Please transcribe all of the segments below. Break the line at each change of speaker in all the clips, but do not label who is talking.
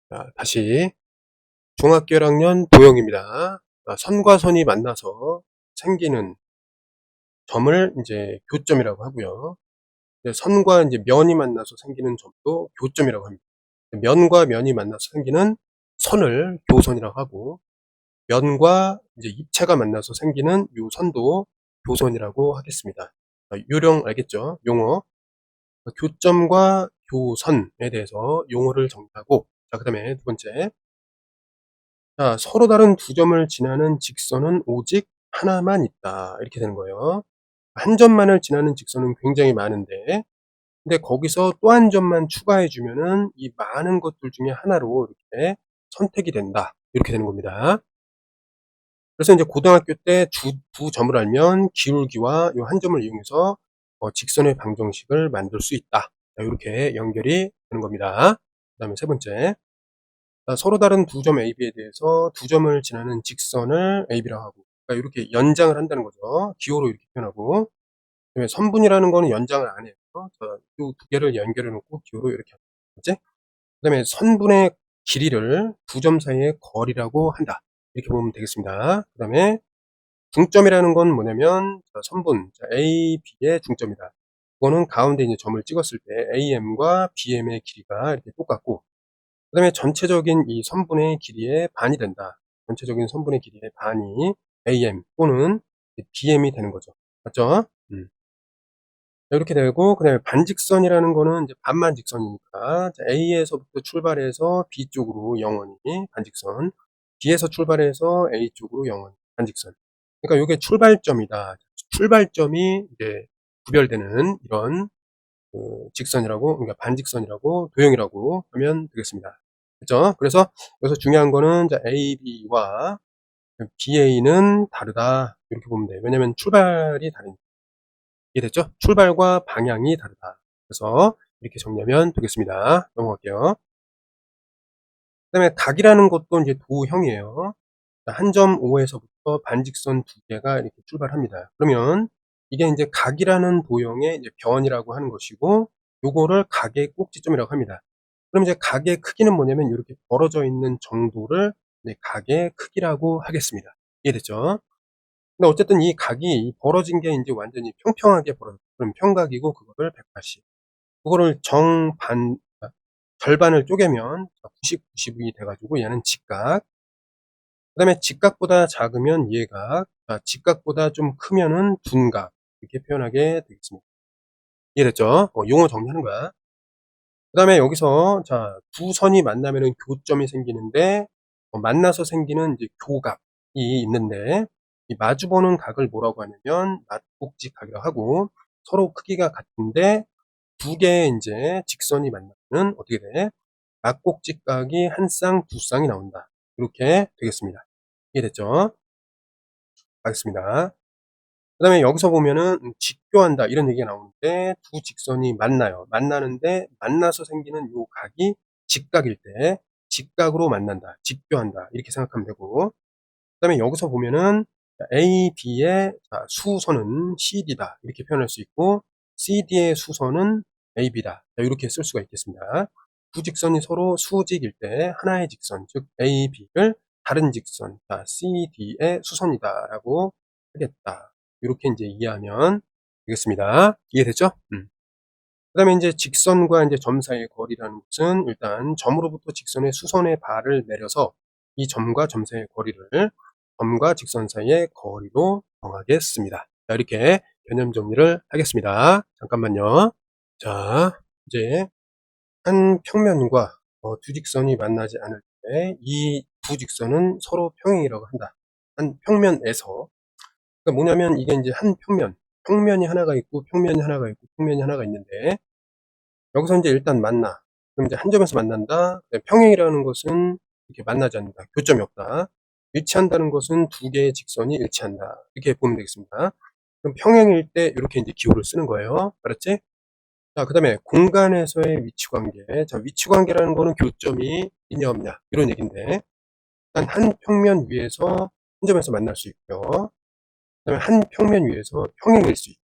자, 다시 중학교 1학년 도형입니다. 선과 선이 만나서 생기는 점을 이제 교점이라고 하고요. 선과 이제 면이 만나서 생기는 점도 교점이라고 합니다. 면과 면이 만나서 생기는 선을 교선이라고 하고, 면과 이제 입체가 만나서 생기는 요 선도 교선이라고 하겠습니다. 요령 알겠죠? 용어. 교점과 교선에 대해서 용어를 정리하고, 자, 그 다음에 두 번째. 자, 서로 다른 두 점을 지나는 직선은 오직 하나만 있다. 이렇게 되는 거예요. 한 점만을 지나는 직선은 굉장히 많은데, 근데 거기서 또 한 점만 추가해 주면은 이 많은 것들 중에 하나로 이렇게 선택이 된다. 이렇게 되는 겁니다. 그래서 이제 고등학교 때 두 점을 알면 기울기와 요 한 점을 이용해서 직선의 방정식을 만들 수 있다. 자, 요렇게 연결이 되는 겁니다. 그다음에 세 번째. 서로 다른 두 점 AB에 대해서 두 점을 지나는 직선을 AB라고 하고, 그러니까 이렇게 연장을 한다는 거죠. 기호로 이렇게 표현하고, 그다음에 선분이라는 거는 연장을 안 해요. 이 두 개를 연결해 놓고 기호로 이렇게 하죠. 그다음에 선분의 길이를 두 점 사이의 거리라고 한다. 이렇게 보면 되겠습니다. 그다음에 중점이라는 건 뭐냐면, 선분, A, B의 중점이다. 그거는 가운데 있는 점을 찍었을 때 AM과 BM의 길이가 이렇게 똑같고, 그 다음에 전체적인 이 선분의 길이의 반이 된다. 전체적인 선분의 길이의 반이 AM 또는 BM이 되는 거죠. 맞죠? 이렇게 되고, 그 다음에 반직선이라는 거는 이제 반만 직선이니까, A에서부터 출발해서 B 쪽으로 영원히 반직선, B에서 출발해서 A 쪽으로 영원히 반직선. 그러니까 이게 출발점이다. 출발점이 이제 구별되는 이런 직선이라고, 그러니까 반직선이라고, 도형이라고 하면 되겠습니다. 그죠? 그래서 여기서 중요한 거는 AB와 BA는 다르다. 이렇게 보면 돼요. 왜냐면 출발이 다르니까. 이해됐죠? 출발과 방향이 다르다. 그래서 이렇게 정리하면 되겠습니다. 넘어갈게요. 그 다음에 각이라는 것도 이제 도형이에요. 한 점 O에서부터 반직선 두 개가 이렇게 출발합니다. 그러면 이게 이제 각이라는 도형의 이제 변이라고 하는 것이고, 요거를 각의 꼭지점이라고 합니다. 그럼 이제 각의 크기는 뭐냐면 이렇게 벌어져 있는 정도를 이제 각의 크기라고 하겠습니다. 이해됐죠? 근데 어쨌든 이 각이 벌어진 게 이제 완전히 평평하게 벌어졌다. 그럼 평각이고, 그거를 180. 그거를 절반을 쪼개면 90, 90이 돼가지고 얘는 직각. 그 다음에 직각보다 작으면 예각, 직각보다 좀 크면은 둔각. 이렇게 표현하게 되겠습니다. 이해됐죠? 용어 정리하는 거야. 그 다음에 여기서, 두 선이 만나면은 교점이 생기는데, 만나서 생기는 이제 교각이 있는데, 이 마주보는 각을 뭐라고 하냐면, 맞곡지 각이라고 하고, 서로 크기가 같은데, 두 개의 이제 직선이 만나면 어떻게 돼? 맞곡지 각이 한 쌍, 두 쌍이 나온다. 이렇게 되겠습니다. 이해됐죠? 알겠습니다. 그 다음에 여기서 보면은 직교한다 이런 얘기가 나오는데, 두 직선이 만나요. 만나는데 만나서 생기는 요 각이 직각일 때 직각으로 만난다. 직교한다. 이렇게 생각하면 되고, 그 다음에 여기서 보면은 A, B의 수선은 CD다. 이렇게 표현할 수 있고, CD의 수선은 AB다. 이렇게 쓸 수가 있겠습니다. 두 직선이 서로 수직일 때 하나의 직선, 즉 A, B를 다른 직선, CD의 수선이다라고 하겠다. 이렇게 이제 이해하면 되겠습니다. 이해됐죠? 그 다음에 이제 직선과 이제 점 사이의 거리라는 것은, 일단 점으로부터 직선의 수선의 발을 내려서 이 점과 점 사이의 거리를 점과 직선 사이의 거리로 정하겠습니다. 자, 이렇게 개념 정리를 하겠습니다. 잠깐만요. 자, 이제 한 평면과 두 직선이 만나지 않을 때 이 두 직선은 서로 평행이라고 한다. 한 평면에서. 그러니까 뭐냐면 이게 이제 한 평면이 하나가 있고, 평면이 하나가 있고, 평면이 하나가 있는데, 여기서 이제 일단 만나. 그럼 이제 한 점에서 만난다. 평행이라는 것은 이렇게 만나지 않는다. 교점이 없다. 일치한다는 것은 두 개의 직선이 일치한다. 이렇게 보면 되겠습니다. 그럼 평행일 때 이렇게 이제 기호를 쓰는 거예요. 알았지? 자, 그 다음에 공간에서의 위치 관계. 자, 위치 관계라는 거는 교점이 있냐 없냐 이런 얘기인데, 일단 한 평면 위에서 한 점에서 만날 수 있고요. 그 다음에 한 평면 위에서 평행일 수 있고.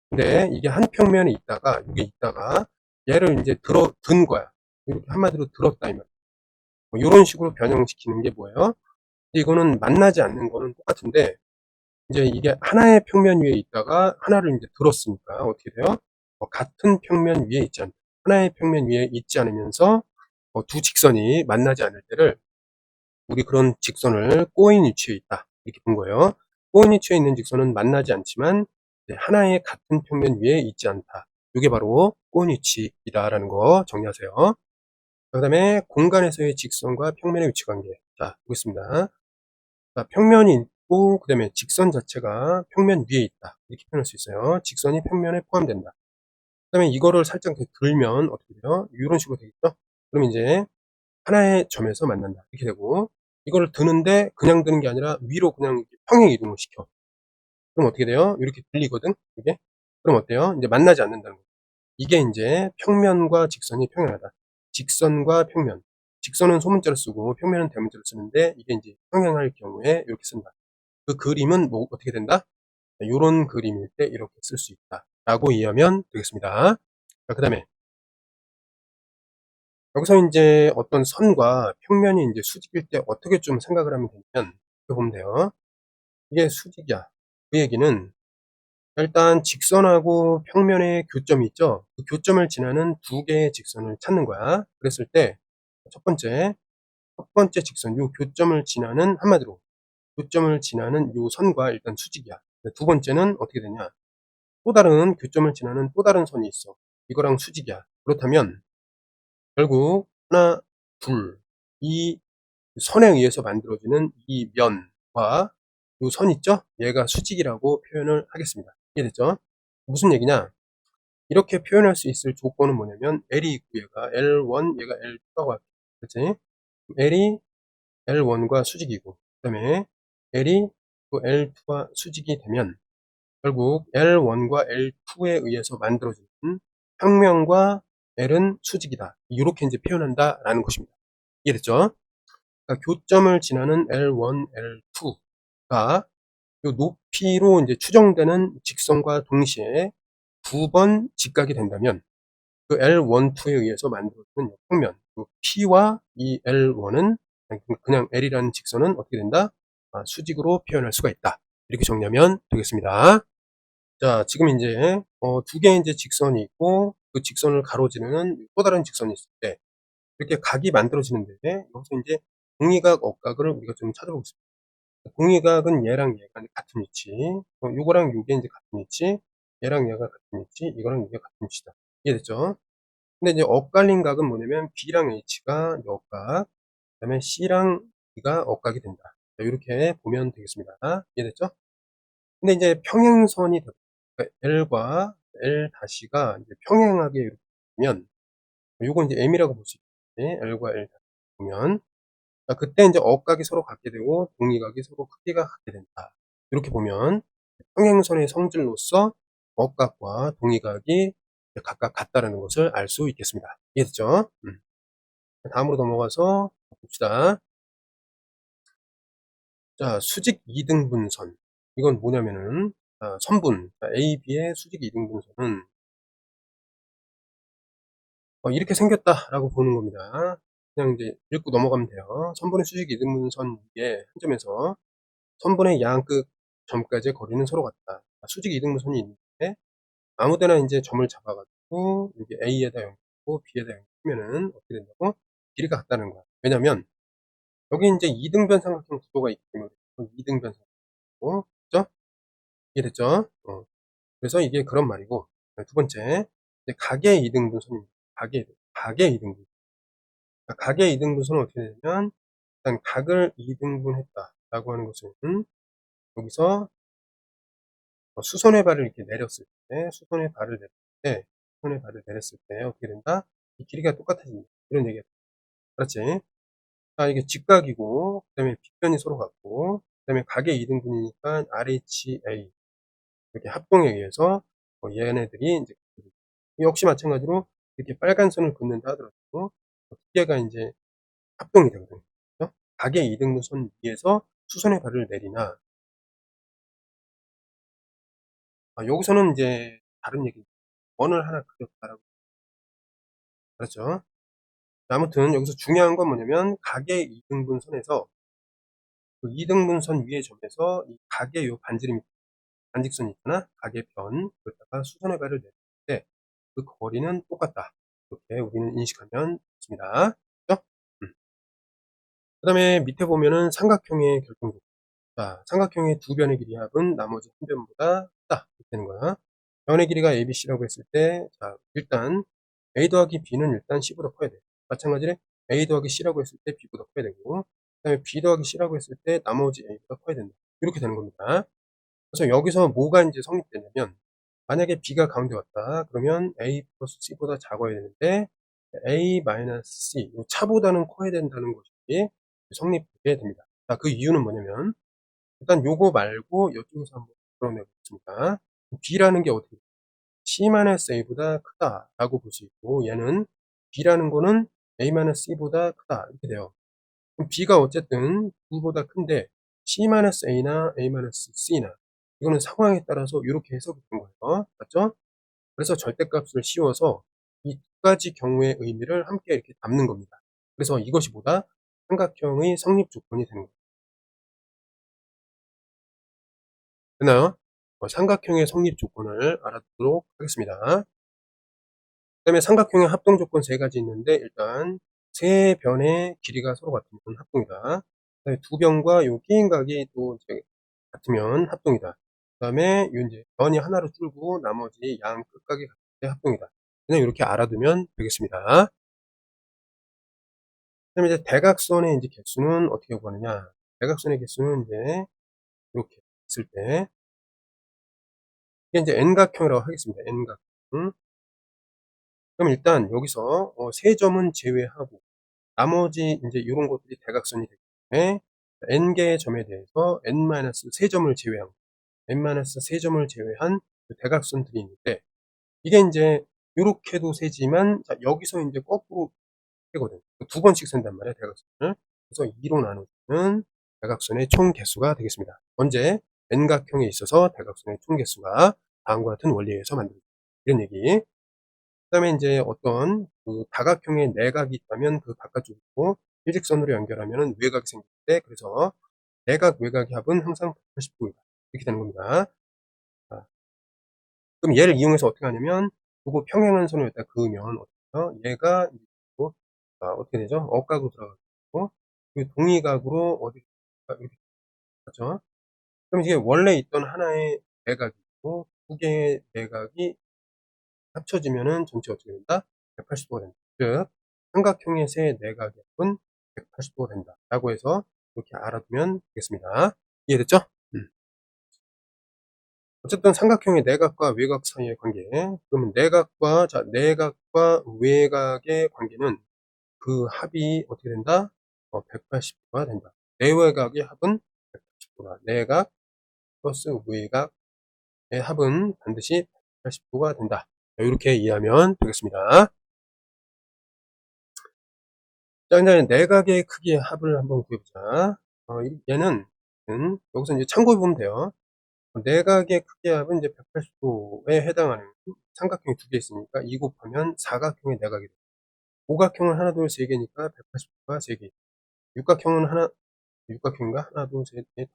근데 이게 한 평면에 있다가, 이게 있다가 얘를 이제 든 거야. 이렇게 한마디로 들었다 이 말. 뭐 요런 식으로 변형시키는 게 뭐예요? 이거는 만나지 않는 거는 똑같은데 이제 이게 하나의 평면 위에 있다가 하나를 인제 들었으니까 어떻게 돼요? 같은 평면 위에 있지 않다. 하나의 평면 위에 있지 않으면서 두 직선이 만나지 않을 때를 우리 그런 직선을 꼬인 위치에 있다. 이렇게 본 거예요. 꼬인 위치에 있는 직선은 만나지 않지만 이제 하나의 같은 평면 위에 있지 않다. 요게 바로 꼬인 위치이다라는 거 정리하세요. 그다음에 공간에서의 직선과 평면의 위치 관계. 자, 보겠습니다. 자, 평면이 있고 그다음에 직선 자체가 평면 위에 있다. 이렇게 표현할 수 있어요. 직선이 평면에 포함된다. 그다음에 이거를 살짝 더 들면 어떻게 돼요? 요런 식으로 되겠죠? 그럼 이제 하나의 점에서 만난다. 이렇게 되고 이거를 드는데 그냥 드는 게 아니라 위로 그냥 이렇게 평행 이동을 시켜. 그럼 어떻게 돼요? 이렇게 들리거든, 이게. 그럼 어때요? 이제 만나지 않는다는 거죠. 이게 인제 평면과 직선이 평행하다. 직선과 평면. 직선은 소문자를 쓰고 평면은 대문자를 쓰는데 이게 인제 평행할 경우에 이렇게 쓴다. 그 그림은 뭐 어떻게 된다? 요런 그림일 때 이렇게 쓸 수 있다. 라고 이해하면 되겠습니다. 자, 그다음에 여기서 인제 어떤 선과 평면이 인제 수직일 때 어떻게 좀 생각을 하면 되냐면 이렇게 보면 돼요. 이게 수직이야. 그 얘기는 일단 직선하고 평면의 교점이 있죠. 그 교점을 지나는 두 개의 직선을 찾는 거야. 그랬을 때 첫 번째, 첫 번째 직선 요 교점을 지나는 한마디로 교점을 지나는 요 선과 일단 수직이야. 두 번째는 어떻게 되냐? 또 다른 교점을 지나는 또 다른 선이 있어. 이거랑 수직이야. 그렇다면 결국 하나, 둘, 이 선에 의해서 만들어지는 이 면과 요 선 있죠? 얘가 수직이라고 표현을 하겠습니다. 이해됐죠? 무슨 얘기냐? 이렇게 표현할 수 있을 조건은 뭐냐면 L이 있고 얘가 L1 얘가 L2라고 할게. 그치? L이 L1과 수직이고 그다음에 L이 또 L2와 수직이 되면 결국 L1과 L2에 의해서 만들어지는 평면과 L은 수직이다. 이렇게 이제 표현한다라는 것입니다. 이해됐죠? 그러니까 교점을 지나는 L1, L2가 요 높이로 이제 추정되는 직선과 동시에 두 번 직각이 된다면 그 L12에 의해서 만들어지는 평면, 그 P와 이 L1은 그냥 L이라는 직선은 어떻게 된다? 수직으로 표현할 수가 있다. 이렇게 정리하면 되겠습니다. 자, 지금 이제 두 개의 이제 직선이 있고 그 직선을 가로지르는 또 다른 직선이 있을 때 이렇게 각이 만들어지는데 여기서 이제 공의각, 억각을 우리가 좀 찾아보겠습니다. 공의각은 얘랑 얘가 같은 위치, 요거랑 요게 이제 같은 위치, 얘랑 얘가 같은 위치, 이거랑 이게 같은 위치다. 이해됐죠? 근데 이제 엇갈린 각은 뭐냐면 B랑 H가 역각, 그다음에 C랑 D가 억각이 된다. 자, 요렇게 보면 되겠습니다. 이해됐죠? 근데 이제 평행선이 그러니까 L과 L 다시가 이제 평행하게 이렇게 되면 요건 이제 M이라고 볼 수 있겠지. L과 L 다시 보면 그때 이제 억각이 서로 같게 되고 동의각이 서로 크기가 같게 된다. 이렇게 보면 평행선의 성질로서 억각과 동의각이 각각 같다라는 것을 알 수 있겠습니다. 이해됐죠? 다음으로 넘어가서 봅시다. 자, 수직 이등분선. 이건 뭐냐면은 선분 A, B의 수직 이등분선은 이렇게 생겼다라고 보는 겁니다. 그냥 이제 읽고 넘어가면 돼요. 선분의 수직 이등분선 위에 한 점에서 선분의 양끝 점까지의 거리는 서로 같다. 수직 이등분선이 있는데 아무데나 이제 점을 잡아가지고 여기 A에다 연결하고 B에다 연결하면은 어떻게 된다고? 길이가 같다는 거야. 왜냐면 여기 이제 이등변 삼각형 구도가 있기 때문에 이등변 삼각형, 그죠? 이해됐죠? 그래서 이게 그런 말이고 두 번째 이제 각의 이등분선입니다. 각의 이등분. 각의 이등분선은 어떻게 되냐면 일단 각을 이등분했다라고 하는 것은 여기서 수선의 발을 이렇게 내렸을 때, 수선의 발을 내렸을 때 어떻게 된다? 이 길이가 똑같아진다. 이런 얘기야. 그렇지? 이게 직각이고, 그 다음에 빗변이 서로 같고, 그 다음에 각의 이등분이니까 RHA. 이렇게 합동에 의해서 얘네들이 이제 역시 마찬가지로 이렇게 빨간 선을 긋는다 하더라도 두 개가 이제 합동이 되거든요. 그죠? 각의 이등분선 위에서 수선의 발을 내리나, 여기서는 이제 다른 얘기, 원을 하나 그렸다라고. 그렇죠? 아무튼 여기서 중요한 건 뭐냐면 각의 이등분선에서 그 이등분선 위의 점에서 이 각의 요 반직선이 있잖아. 각의 변, 그러다가 수선의 발을 낼 때 그 거리는 똑같다. 이렇게 우리는 인식하면 됩니다. 그죠? 그다음에 밑에 보면은 삼각형의 결정적. 자, 삼각형의 두 변의 길이 합은 나머지 한 변보다 크다. 이렇게 되는 거야. 변의 길이가 ABC라고 했을 때, 자, 일단 A 더하기 B는 일단 C보다 커야 돼. 마찬가지로 A 더하기 C라고 했을 때 B보다 커야 되고, 그다음에 B 더하기 C라고 했을 때 나머지 A보다 커야 된다. 이렇게 되는 겁니다. 그래서 여기서 뭐가 이제 성립되냐면, 만약에 B가 가운데 왔다. 그러면 A 플러스 C보다 작아야 되는데, A 마이너스 C, 이 차보다는 커야 된다는 것이 성립되게 됩니다. 자, 그 이유는 뭐냐면, 일단 요거 말고 이쪽에서 한번 풀어내 보겠습니다. B라는 게 어떻게 C-A보다 크다라고 볼 수 있고, 얘는 B라는 거는 A-C보다 크다 이렇게 돼요. 그럼 B가 어쨌든 2보다 큰데 C-A나 A-C나 이거는 상황에 따라서 이렇게 해석이 되는 거예요. 맞죠? 그래서 절대값을 씌워서 이 두 가지 경우의 의미를 함께 이렇게 담는 겁니다. 그래서 이것이 뭐다? 삼각형의 성립 조건이 되는 거예요. 되나요? 삼각형의 성립 조건을 알아두도록 하겠습니다. 그 다음에 삼각형의 합동 조건 세 가지 있는데, 일단 세 변의 길이가 서로 같으면 합동이다. 그다음에 두 변과 요 끼인각이 또 이제 같으면 합동이다. 그 다음에 요 이제 변이 하나로 줄고 나머지 양 끝각이 같을 때 합동이다. 그냥 이렇게 알아두면 되겠습니다. 그 다음에 이제 대각선의 이제 개수는 어떻게 구하느냐. 대각선의 개수는 이제 이렇게 있을 때, 이게 이제 N각형이라고 하겠습니다. N각형. 그럼 일단 여기서 세 점은 제외하고 나머지 이제 요런 것들이 대각선이 되기 때문에 n개의 점에 대해서 n-3점을 제외한 n-3점을 제외한 그 대각선들이 있는데, 이게 인제 요렇게도 세지만, 자, 여기서 인제 거꾸로 세거든. 두 번씩 센단 말이야, 대각선을. 그래서 2로 나누는 대각선의 총 개수가 되겠습니다. 언제 n각형에 있어서 대각선의 총 개수가 다음과 같은 원리에 의해서 만들어진다. 이런 얘기. 그다음에 인제 어떤 그 다각형의 내각이 있다면 그 바깥쪽으로 일직선으로 연결하면은 외곽이 생기는데, 그래서 내각 외곽의 합은 항상 180도이다. 이렇게 되는 겁니다. 자, 그럼 얘를 이용해서 어떻게 하냐면 요거 평행한 선을 여기다 그으면 어떻게 해요? 얘가 또 어떻게 되죠? 억각으로 들어가고 이 동의각으로 어디 이렇게 맞죠? 그럼 이게 원래 있던 하나의 내각이 있고 두 개의 내각이 합쳐지면은 전체 어떻게 된다? 180도가 된다. 즉 삼각형의 세 내각의 합은 180도가 된다 라고 해서 이렇게 알아두면 되겠습니다. 이해됐죠? 어쨌든 삼각형의 내각과 외곽 사이의 관계, 그러면 내각과 외곽의 관계는 그 합이 어떻게 된다? 180도가 된다. 내외각의 합은 180도다. 내각 플러스 외각의 합은 반드시 180도가 된다. 이렇게 이해하면 되겠습니다. 자, 이제 내각의 크기의 합을 한번 구해보자. 얘는 여기서 이제 참고해 보면 돼요. 내각의 크기의 합은 이제 180도에 해당하는 삼각형이 두 개 있으니까 2 곱하면 사각형의 내각이 돼요. 오각형은 하나, 둘, 세 개니까 180도가 세 개. 육각형은 육각형인가? 하나, 둘, 셋, 넷.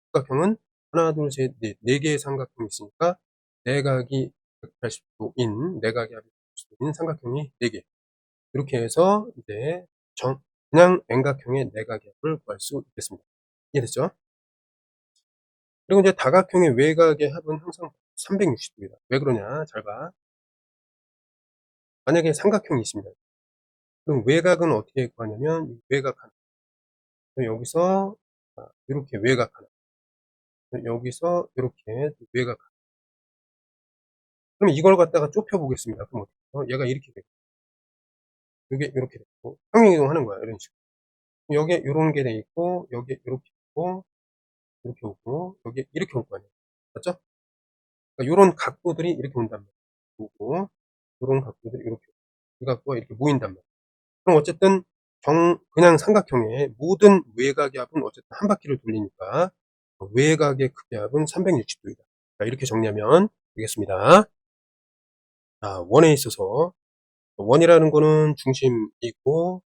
육각형은 하나, 둘, 셋, 넷. 네 개의 삼각형이 있으니까 내각이 180도인, 내각이 180도인 삼각형이 4개. 이렇게 해서 이제 그냥 N각형의 내각의 합을 구할 수 있겠습니다. 이해됐죠? 그리고 이제 다각형의 외곽의 합은 항상 360도이다. 왜 그러냐? 잘 봐. 만약에 삼각형이 있습니다. 그럼 외곽은 어떻게 구하냐면 외곽 하나. 여기서 이렇게 외곽 하나. 여기서 이렇게 외곽 하나. 그럼 이걸 갖다가 좁혀 보겠습니다. 그럼 어떻게 해요? 얘가 이렇게 되고, 이게 이렇게 되고, 평행 이동하는 거야. 이런 식으로. 여기에 이런 게 돼 있고, 여기에 이렇게 있고, 이렇게 오고, 여기에 이렇게 올 거 아니에요. 맞죠? 그러니까 이런 각도들이 이렇게 온단 말이에요. 오고, 이런 각도들이 이렇게, 이 각도가 이렇게 모인단 말이에요. 그럼 어쨌든 그냥 삼각형의 모든 외곽의 합은 어쨌든 한 바퀴를 돌리니까 외곽의 크기 합은 360도이다. 이렇게 정리하면 되겠습니다. 자, 원에 있어서 원이라는 거는 중심이고,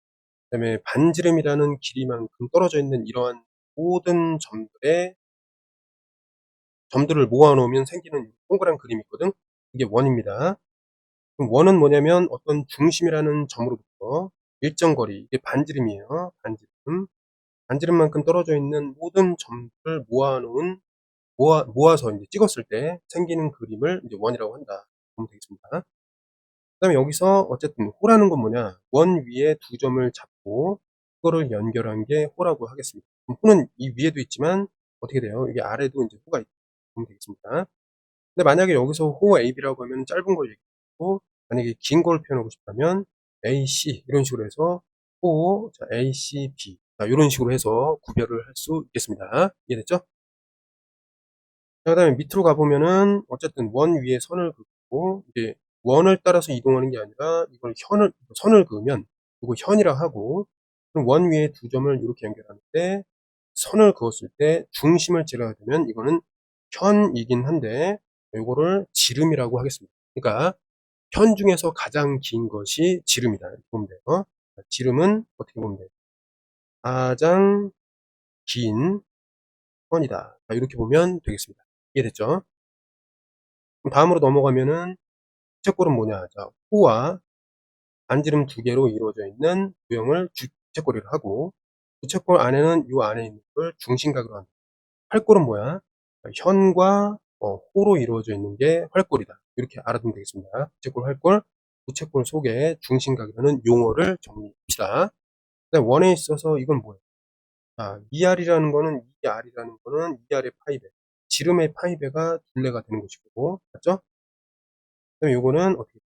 그다음에 반지름이라는 길이만큼 떨어져 있는 이러한 모든 점들을 모아 놓으면 생기는 동그란 그림이 있거든. 이게 원입니다. 그럼 원은 뭐냐면 어떤 중심이라는 점으로부터 일정 거리, 이게 반지름이에요. 반지름. 반지름만큼 떨어져 있는 모든 점들을 모아서 이제 찍었을 때 생기는 그림을 이제 원이라고 한다. 보면 되겠습니다. 그다음에 여기서 어쨌든 호라는 건 뭐냐? 원 위에 두 점을 잡고 그거를 연결한 게 호라고 하겠습니다. 그럼 호는 이 위에도 있지만 어떻게 돼요? 이게 아래도 이제 호가 있다. 보면 되겠습니다. 근데 만약에 여기서 호 AB라고 하면 짧은 걸 얘기하고, 만약에 긴 걸 표현하고 싶다면 AC 이런 식으로 해서 호, 자, ACB, 자, 이런 식으로 해서 구별을 할 수 있겠습니다. 이해됐죠? 자, 그다음에 밑으로 가보면은 어쨌든 원 위에 선을 긋고, 이게 원을 따라서 이동하는 게 아니라 이걸 선을 그으면 이거 현이라 하고, 그럼 원 위에 두 점을 이렇게 연결하는데 선을 그었을 때 중심을 찌르게 되면 이거는 현이긴 한데 요거를 지름이라고 하겠습니다. 그러니까 현 중에서 가장 긴 것이 지름이다. 이렇게 보면 돼요. 지름은 어떻게 보면 돼요? 가장 긴 선이다. 이렇게 보면 되겠습니다. 이해됐죠? 그럼 다음으로 넘어가면은 부채꼴은 뭐냐? 자, 호와 반지름 두 개로 이루어져 있는 도형을 부채꼴이라고 하고, 부채꼴 안에는 요 안에 있는 걸 중심각으로 한다. 활꼴은 뭐야? 현과 호로 이루어져 있는 게 활꼴이다. 이렇게 알아두면 되겠습니다. 부채꼴, 활꼴, 부채꼴 속에 중심각이라는 용어를 정리합시다. 그다음 원에 있어서 이건 뭐예요? 자, 2R이라는 거는 2R이라는 거는 2R의 파이배, 지름의 파이배가 둘레가 되는 것이고, 맞죠? 그다음에 요거는 어떻게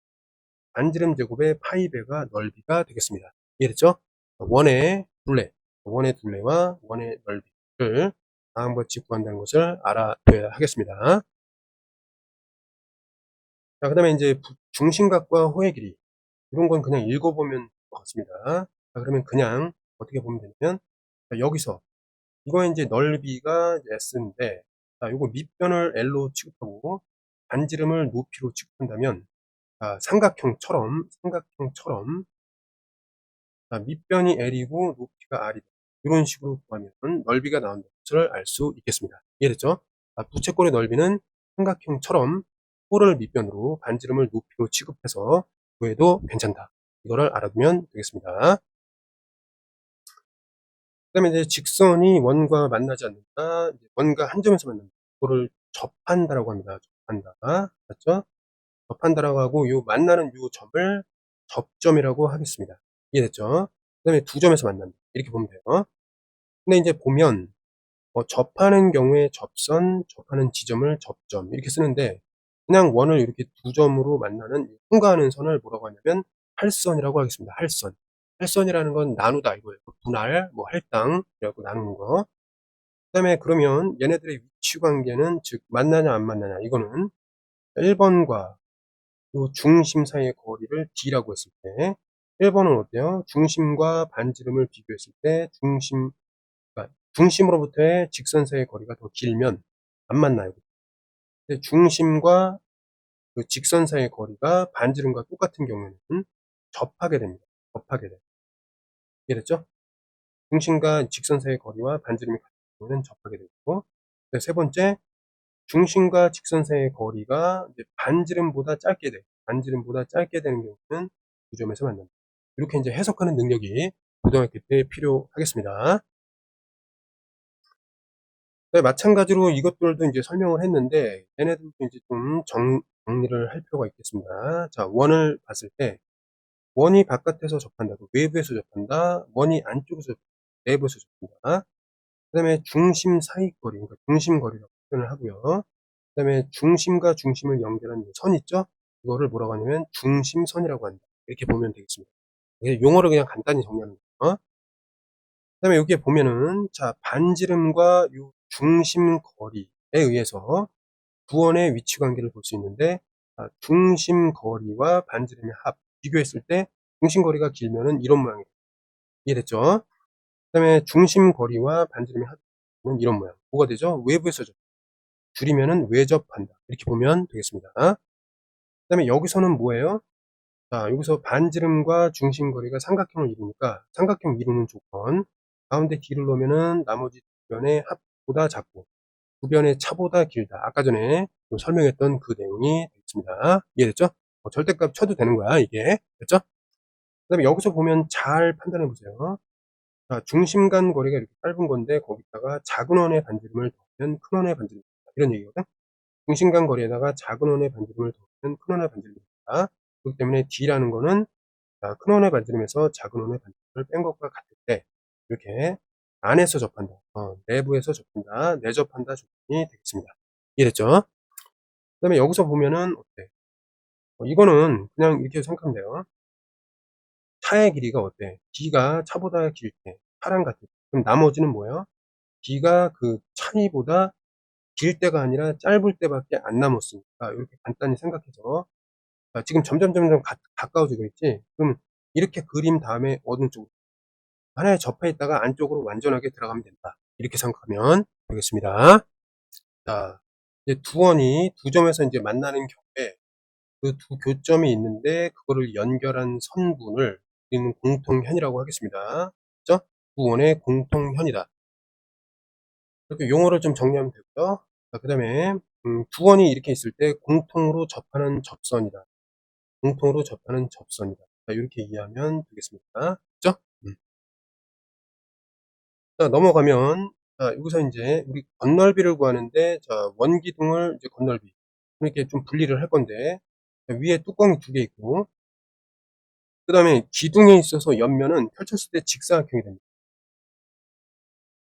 반지름 제곱의 파이배가 넓이가 되겠습니다. 이해됐죠? 원의 둘레와 원의 넓이를 다음같이 구한다는 것을 알아둬야 하겠습니다. 자, 그 다음에 이제 중심각과 호의 길이, 이런 건 그냥 읽어보면 같습니다. 자, 그러면 그냥 어떻게 보면 되냐면, 자, 여기서 이거 이제 넓이가 S인데, 자, 요거 밑변을 L로 취급하고 반지름을 높이로 취급한다면, 삼각형처럼 밑변이 L이고 높이가 R이다. 이런 식으로 구하면 넓이가 나온다는 것을 알 수 있겠습니다. 이해됐죠? 부채꼴의 넓이는 삼각형처럼 호를 밑변으로 반지름을 높이로 취급해서 구해도 괜찮다. 이거를 알아두면 되겠습니다. 그 다음에 이제 직선이 원과 만나지 않는다. 원과 한 점에서 만난다. 그거를 접한다라고 합니다. 접한다. 맞죠? 접한다라고 하고, 요 만나는 요 점을 접점이라고 하겠습니다. 이해됐죠? 그 다음에 두 점에서 만난다. 이렇게 보면 돼요. 근데 이제 보면, 접하는 경우에 접선, 접하는 지점을 접점 이렇게 쓰는데, 그냥 원을 이렇게 두 점으로 만나는 통과하는 선을 뭐라고 하냐면 할선이라고 하겠습니다. 할선. 할선이라는 건 나누다 이거예요. 분할, 뭐 할당이라고 나누는 거. 그다음에 그러면 얘네들의 위치 관계는 즉 만나냐 안 만나냐, 이거는 1번과 요 중심 사이의 거리를 D라고 했을 때, 1번은 어때요? 중심과 반지름을 비교했을 때 그러니까 중심으로부터의 직선 사이의 거리가 더 길면 안 만나요. 근데 중심과 그 직선 사이의 거리가 반지름과 똑같은 경우에는 접하게 됩니다. 접하게 돼요. 이해됐죠? 중심과 직선 사이의 거리와 반지름이 같은 경우에는 접하게 되고, 세 번째, 중심과 직선 사이의 거리가 이제 반지름보다 짧게 돼. 반지름보다 짧게 되는 경우는 두 점에서 만난다. 이렇게 이제 해석하는 능력이 고등학교 때 필요하겠습니다. 네, 마찬가지로 이것들도 이제 설명을 했는데, 얘네들도 이제 좀 정리를 할 필요가 있겠습니다. 자, 원을 봤을 때, 원이 바깥에서 접한다, 외부에서 접한다, 원이 안쪽에서 접한다, 내부에서 접한다. 그 다음에 중심 사이 거리, 그러니까 중심거리라고 표현을 하고요. 그 다음에 중심과 중심을 연결하는 선 있죠? 이거를 뭐라고 하냐면 중심선이라고 한다. 이렇게 보면 되겠습니다. 용어를 그냥 간단히 정리하는 거예요. 그 다음에 여기에 보면은, 자, 반지름과 요 중심 거리에 의해서 구원의 위치 관계를 볼 수 있는데, 중심 거리와 반지름의 합, 비교했을 때 중심 거리가 길면은 이런 모양이 돼요. 이해됐죠? 그 다음에 중심 거리와 반지름의 합은 이런 모양. 뭐가 되죠? 외부에서 줄이면은 외접한다. 이렇게 보면 되겠습니다. 그 다음에 여기서는 뭐예요? 자, 여기서 반지름과 중심거리가 삼각형을 이루니까 삼각형 이루는 조건, 가운데 D를 놓으면은 나머지 두 변의 합보다 작고 두 변의 차보다 길다. 아까 전에 설명했던 그 내용이 되겠습니다. 이해됐죠? 절대값 쳐도 되는 거야, 이게. 됐죠? 그 다음에 여기서 보면 잘 판단해 보세요. 자, 중심 간 거리가 이렇게 짧은 건데 거기다가 작은 원의 반지름을 더하면 큰 원의 반지름, 이런 얘기거든. 중심 간 거리에다가 작은 원의 반지름을 더하면 큰 원의 반지름이다. 그렇기 때문에 D라는 거는, 자, 큰 원의 반지름에서 작은 원의 반지름을 뺀 것과 같을 때 이렇게 안에서 접한다, 내부에서 접한다, 내접한다 조건이 되겠습니다. 이해됐죠? 그 다음에 여기서 보면은 어때? 이거는 그냥 이렇게 생각하면 돼요. 차의 길이가 어때? D가 차보다 길 때, 차랑 같을 때. 그럼 나머지는 뭐예요? D가 그 차이보다 길 때가 아니라 짧을 때밖에 안 남았으니까 이렇게 간단히 생각해서, 지금 점점 가까워지고 있지? 그럼 이렇게 그린 다음에 어느 쪽으로? 하나에 접해 있다가 안쪽으로 완전하게 들어가면 된다. 이렇게 생각하면 되겠습니다. 자, 이제 두 원이 두 점에서 이제 만나는 경우에 그 두 교점이 있는데 그거를 연결한 선분을 우리는 공통현이라고 하겠습니다. 그죠? 두 원의 공통현이다. 이렇게 용어를 좀 정리하면 되고요. 자, 그 다음에 두 원이 이렇게 있을 때 공통으로 접하는 접선이다. 공통으로 접하는 접선이다. 자, 이렇게 이해하면 되겠습니다. 그죠? 자, 넘어가면, 자, 여기서 이제 우리 건널비를 구하는데, 자, 원기둥을 이제 건널비 이렇게 좀 분리를 할 건데, 자, 위에 뚜껑이 두 개 있고, 그 다음에 기둥에 있어서 옆면은 펼쳤을 때 직사각형이 됩니다.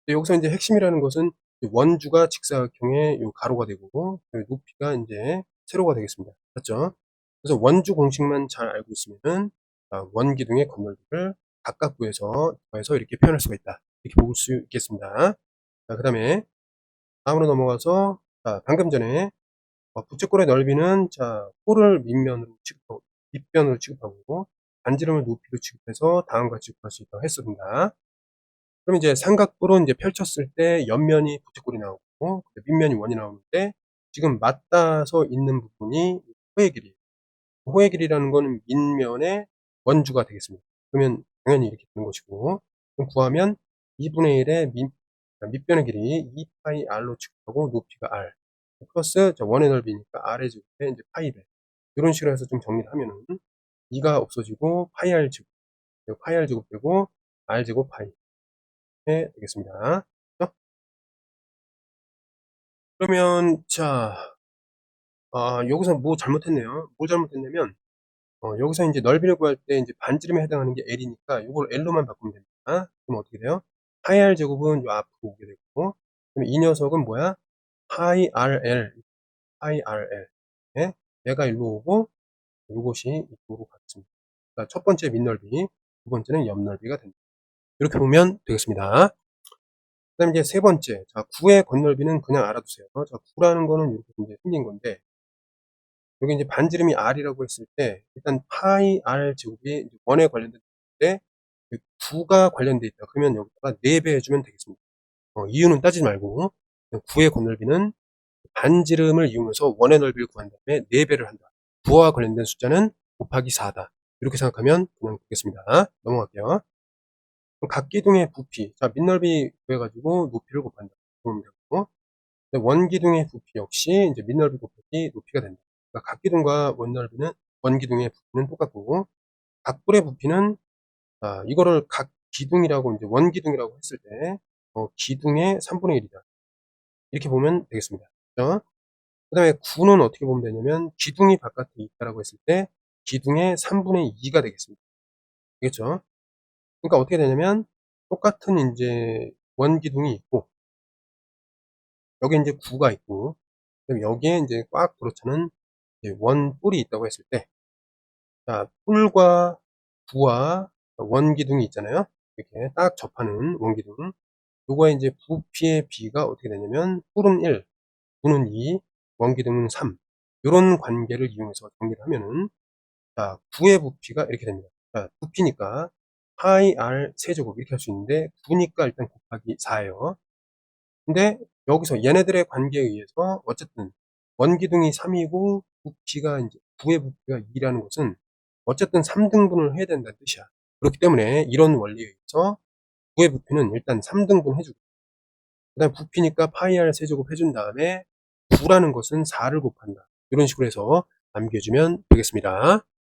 여기서 이제 핵심이라는 것은 원주가 직사각형의 요 가로가 되고 높이가 이제 세로가 되겠습니다. 맞죠? 그래서 원주 공식만 잘 알고 있으면은 원기둥의 건널비를 각각 구해서 이렇게 표현할 수가 있다. 이렇게 볼 수 있겠습니다. 자, 그 다음에 다음으로 넘어가서, 자, 방금 전에 부채꼴의 넓이는, 자, 꼴을 밑면으로 취급하고 밑변으로 취급하고 반지름을 높이로 취급해서 다음과 같이 구할 수 있다고 했습니다. 그럼 이제 삼각부로 이제 펼쳤을 때 옆면이 부채꼴이 나오고 밑면이 원이 나오는데 지금 맞닿아서 있는 부분이 호의 길이. 호의 길이라는 거는 밑면의 원주가 되겠습니다. 그러면 당연히 이렇게 되는 것이고, 그럼 구하면 2분의 1의 밑변의 길이 2파이 r로 취급하고 높이가 r 플러스 원의 넓이니까 r의 제곱에 이제 파이 배, 이런 식으로 해서 좀 정리를 하면은 2가 없어지고 파이 r 제곱, 파이 r 제곱 되고 r 제곱 파이 되겠습니다. 그러면 자, 여기서 뭐 잘못했네요. 뭘 잘못했냐면 여기서 이제 넓이를 구할 때 이제 반지름에 해당하는 게 L이니까 이걸 L로만 바꾸면 됩니다. 그럼 어떻게 돼요? 파이 R 제곱은 요 앞으로 오게 되고, 그럼 이 녀석은 뭐야? 파이 RL, 파이 RL. 예? 얘가 일로 오고, 요것이 이쪽으로 가겠습니다. 그러니까 첫 번째 밑넓이, 두 번째는 옆넓이가 됩니다. 이렇게 보면 되겠습니다. 그 다음에 이제 세 번째, 자, 9의 건넓이는 그냥 알아두세요. 자, 9라는 거는 이렇게 이제 생긴 건데, 여기 이제 반지름이 r이라고 했을 때 일단 파이 r 제곱이 원에 관련된 때 9가 관련돼 있다. 그러면 여기다가 4배 해주면 되겠습니다. 이유는 따지지 말고 9의 건넓이는 반지름을 이용해서 원의 넓이를 구한 다음에 4배를 한다. 9와 관련된 숫자는 곱하기 4다. 이렇게 생각하면 그냥 되겠습니다. 넘어갈게요. 그럼 각 기둥의 부피, 자, 밑넓이 구해가지고 높이를 곱한다. 그러면 되고, 원기둥의 부피 역시 이제 밑넓이 곱하기 높이가 된다. 그러니까 각 기둥과 원기둥의 부피는 똑같고, 각 뿔의 부피는, 이거를 각 기둥이라고 이제 원기둥이라고 했을 때 기둥의 3분의 1이다. 이렇게 보면 되겠습니다. 그 다음에 9는 어떻게 보면 되냐면 기둥이 바깥에 있다라고 했을 때 기둥의 3분의 2가 되겠습니다. 되겠죠? 그러니까 어떻게 되냐면 똑같은 이제 원기둥이 있고 여기 이제 9가 있고, 그럼 여기에 이제 꽉 들어차는 원뿔이 있다고 했을 때, 자, 뿔과 부와 원기둥이 있잖아요. 이렇게 딱 접하는 원기둥. 요거의 이제 부피의 비가 어떻게 되냐면, 뿔은 1, 부는 2, 원기둥은 3. 요런 관계를 이용해서 정리를 하면은, 자, 부의 부피가 이렇게 됩니다. 자, 부피니까, 파이 r 세제곱 이렇게 할 수 있는데, 부니까 일단 곱하기 4예요. 근데 여기서 얘네들의 관계에 의해서 어쨌든 원기둥이 3이고 부피가 이제 부의 부피가 2라는 것은 어쨌든 3등분을 해야 된다는 뜻이야. 그렇기 때문에 이런 원리에 의해서 9의 부피는 일단 3등분 해주고, 그 다음 부피니까 파이 r 세제곱 해준 다음에 9라는 것은 4를 곱한다. 이런 식으로 해서 남겨주면 되겠습니다.